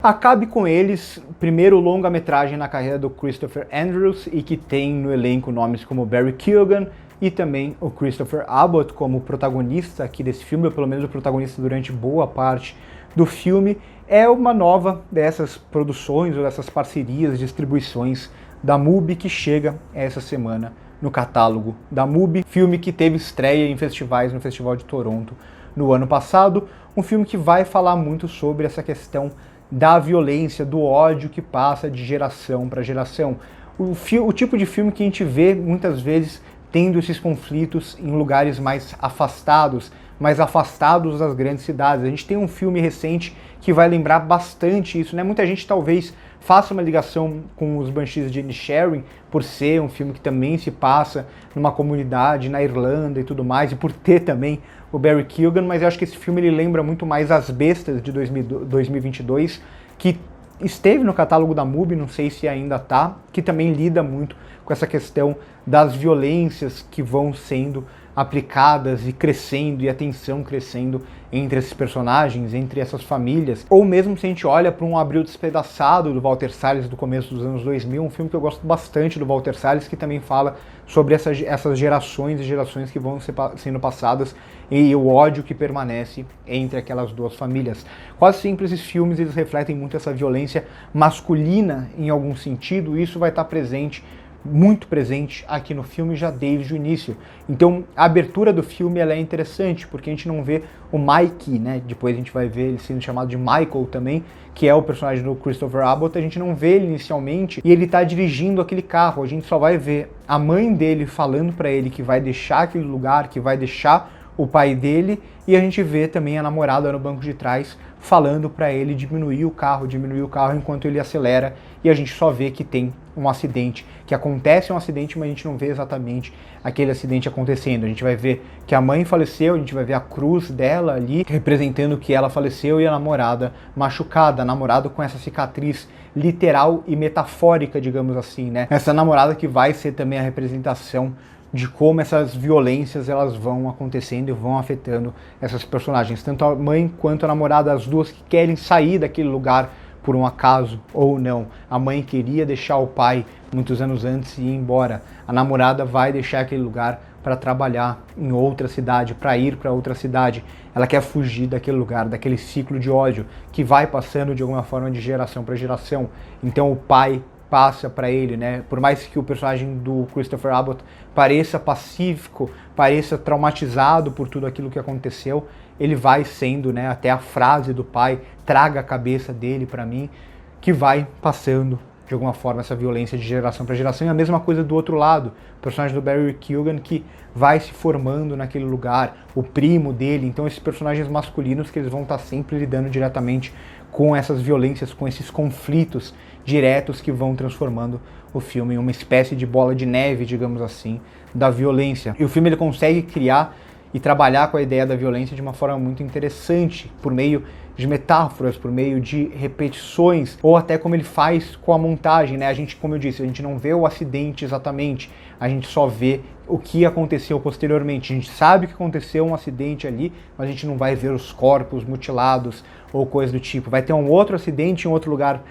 Acabe com Eles, primeiro longa-metragem na carreira do Christopher Andrews e que tem no elenco nomes como Barry Keoghan e também o Christopher Abbott como protagonista aqui desse filme, ou pelo menos o protagonista durante boa parte do filme. É uma nova dessas produções ou dessas parcerias, distribuições da MUBI que chega essa semana no catálogo da MUBI. Filme que teve estreia em festivais, no Festival de Toronto no ano passado. Um filme que vai falar muito sobre essa questão da violência, do ódio que passa de geração para geração. O tipo de filme que a gente vê muitas vezes tendo esses conflitos em lugares mais afastados das grandes cidades. A gente tem um filme recente que vai lembrar bastante isso, né? Muita gente talvez faça uma ligação com os Banshees de Inisherin, por ser um filme que também se passa numa comunidade na Irlanda e tudo mais, e por ter também o Barry Keoghan, mas eu acho que esse filme ele lembra muito mais As Bestas de 2022, que esteve no catálogo da MUBI, não sei se ainda está, que também lida muito com essa questão das violências que vão sendo aplicadas e crescendo, e a tensão crescendo entre esses personagens, entre essas famílias. Ou mesmo se a gente olha para um Abril Despedaçado do Walter Salles do começo dos anos 2000, um filme que eu gosto bastante do Walter Salles, que também fala sobre essas gerações e gerações que vão sendo passadas e o ódio que permanece entre aquelas duas famílias. Quase sempre esses filmes eles refletem muito essa violência masculina em algum sentido, e isso vai estar presente, muito presente aqui no filme já desde o início. Então a abertura do filme ela é interessante, porque a gente não vê o Mike, né? Depois a gente vai ver ele sendo chamado de Michael também, que é o personagem do Christopher Abbott. A gente não vê ele inicialmente e ele tá dirigindo aquele carro. A gente só vai ver a mãe dele falando para ele que vai deixar aquele lugar, que vai deixar o pai dele, e a gente vê também a namorada no banco de trás falando para ele diminuir o carro enquanto ele acelera, e a gente só vê que tem um acidente, que acontece um acidente, mas a gente não vê exatamente aquele acidente acontecendo. A gente vai ver que a mãe faleceu, a gente vai ver a cruz dela ali, representando que ela faleceu, e a namorada machucada, a namorada com essa cicatriz literal e metafórica, digamos assim, né? Essa namorada que vai ser também a representação de como essas violências elas vão acontecendo e vão afetando essas personagens, tanto a mãe quanto a namorada, as duas que querem sair daquele lugar por um acaso ou não. A mãe queria deixar o pai muitos anos antes e ir embora. A namorada vai deixar aquele lugar para trabalhar em outra cidade, para ir para outra cidade. Ela quer fugir daquele lugar, daquele ciclo de ódio que vai passando de alguma forma de geração para geração. Então o pai passa para ele, né? Por mais que o personagem do Christopher Abbott pareça pacífico, pareça traumatizado por tudo aquilo que aconteceu, ele vai sendo, né? Até a frase do pai, traga a cabeça dele para mim, que vai passando de alguma forma essa violência de geração para geração. E a mesma coisa do outro lado, o personagem do Barry Keoghan que vai se formando naquele lugar, o primo dele. Então esses personagens masculinos que eles vão estar sempre lidando diretamente com essas violências, com esses conflitos diretos que vão transformando o filme em uma espécie de bola de neve, digamos assim, da violência. E o filme ele consegue criar e trabalhar com a ideia da violência de uma forma muito interessante, por meio de metáforas, por meio de repetições, ou até como ele faz com a montagem, né? A gente, como eu disse, a gente não vê o acidente exatamente, a gente só vê o que aconteceu posteriormente. A gente sabe que aconteceu um acidente ali, mas a gente não vai ver os corpos mutilados ou coisa do tipo. Vai ter um outro acidente em outro lugar,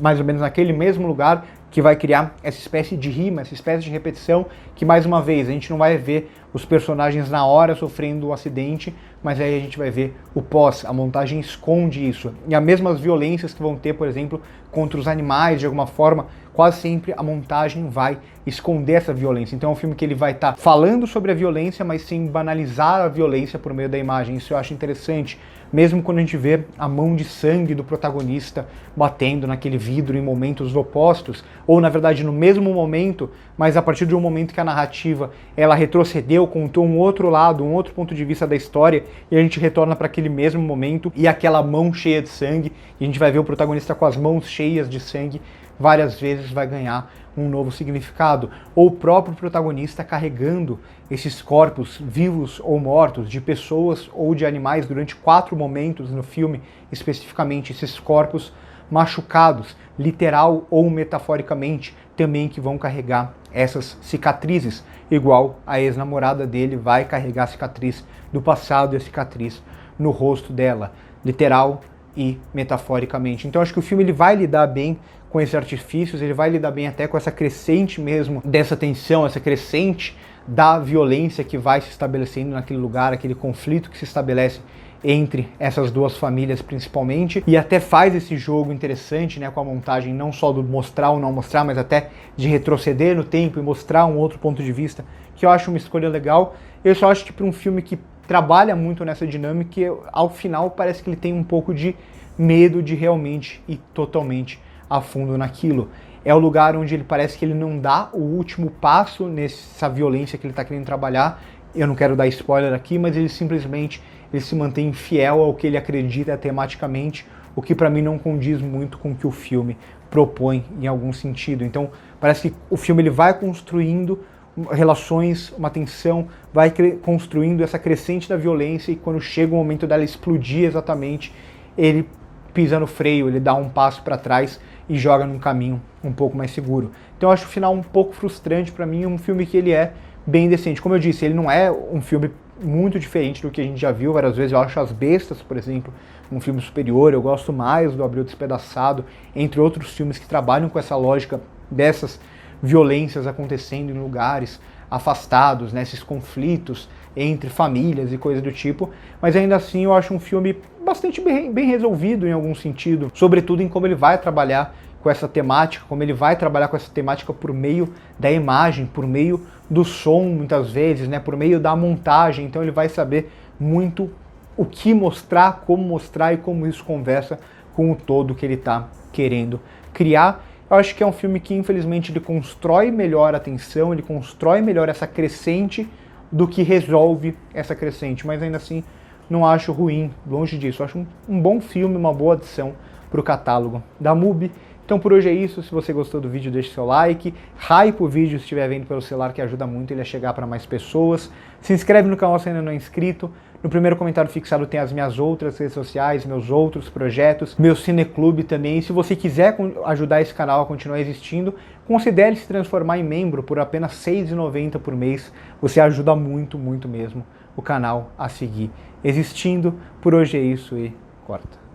mais ou menos naquele mesmo lugar, que vai criar essa espécie de rima, essa espécie de repetição, que mais uma vez a gente não vai ver os personagens na hora sofrendo o acidente, mas aí a gente vai ver o pós, a montagem esconde isso. E as mesmas violências que vão ter, por exemplo, contra os animais, de alguma forma, quase sempre a montagem vai esconder essa violência. Então é um filme que ele vai estar falando sobre a violência, mas sem banalizar a violência por meio da imagem. Isso eu acho interessante. Mesmo quando a gente vê a mão de sangue do protagonista batendo naquele vidro em momentos opostos, ou na verdade no mesmo momento, mas a partir de um momento que a narrativa ela retrocedeu, contou um outro lado, um outro ponto de vista da história, e a gente retorna para aquele mesmo momento e aquela mão cheia de sangue, e a gente vai ver o protagonista com as mãos cheias de sangue, várias vezes vai ganhar um novo significado. Ou o próprio protagonista carregando esses corpos vivos ou mortos, de pessoas ou de animais, durante 4 momentos no filme, especificamente esses corpos machucados, literal ou metaforicamente, também que vão carregar essas cicatrizes, igual a ex-namorada dele vai carregar a cicatriz do passado e a cicatriz no rosto dela, literal e metaforicamente. Então acho que o filme ele vai lidar bem com esses artifícios, ele vai lidar bem até com essa crescente mesmo dessa tensão, essa crescente da violência que vai se estabelecendo naquele lugar, aquele conflito que se estabelece entre essas duas famílias principalmente, e até faz esse jogo interessante, né, com a montagem não só do mostrar ou não mostrar, mas até de retroceder no tempo e mostrar um outro ponto de vista, que eu acho uma escolha legal. Eu só acho que para um filme que trabalha muito nessa dinâmica, ao final parece que ele tem um pouco de medo de realmente ir totalmente a fundo naquilo. É o lugar onde ele parece que ele não dá o último passo nessa violência que ele está querendo trabalhar. Eu não quero dar spoiler aqui, mas ele simplesmente se mantém fiel ao que ele acredita tematicamente, o que para mim não condiz muito com o que o filme propõe em algum sentido. Então parece que o filme ele vai construindo relações, uma tensão, vai construindo essa crescente da violência, e quando chega o momento dela explodir exatamente, ele pisa no freio, ele dá um passo para trás e joga num caminho um pouco mais seguro. Então eu acho o final um pouco frustrante para mim, um filme que ele é bem decente. Como eu disse, ele não é um filme muito diferente do que a gente já viu várias vezes. Eu acho As Bestas, por exemplo, um filme superior. Eu gosto mais do Abril Despedaçado, entre outros filmes que trabalham com essa lógica dessas violências acontecendo em lugares afastados, né, esses conflitos entre famílias e coisas do tipo, mas ainda assim eu acho um filme bastante bem resolvido em algum sentido, sobretudo em como ele vai trabalhar com essa temática, como ele vai trabalhar com essa temática por meio da imagem, por meio do som muitas vezes, né, por meio da montagem. Então ele vai saber muito o que mostrar, como mostrar e como isso conversa com o todo que ele está querendo criar. Eu acho que é um filme que, infelizmente, ele constrói melhor a tensão, ele constrói melhor essa crescente do que resolve essa crescente, mas ainda assim não acho ruim, longe disso. Eu acho um bom filme, uma boa adição para o catálogo da MUBI. Então por hoje é isso. Se você gostou do vídeo, deixe seu like, hype o vídeo se estiver vendo pelo celular, que ajuda muito ele a chegar para mais pessoas. Se inscreve no canal se ainda não é inscrito. No primeiro comentário fixado tem as minhas outras redes sociais, meus outros projetos, meu cineclube também. E se você quiser ajudar esse canal a continuar existindo, considere se transformar em membro por apenas R$ 6,90 por mês. Você ajuda muito, muito mesmo o canal a seguir existindo. Por hoje é isso e corta.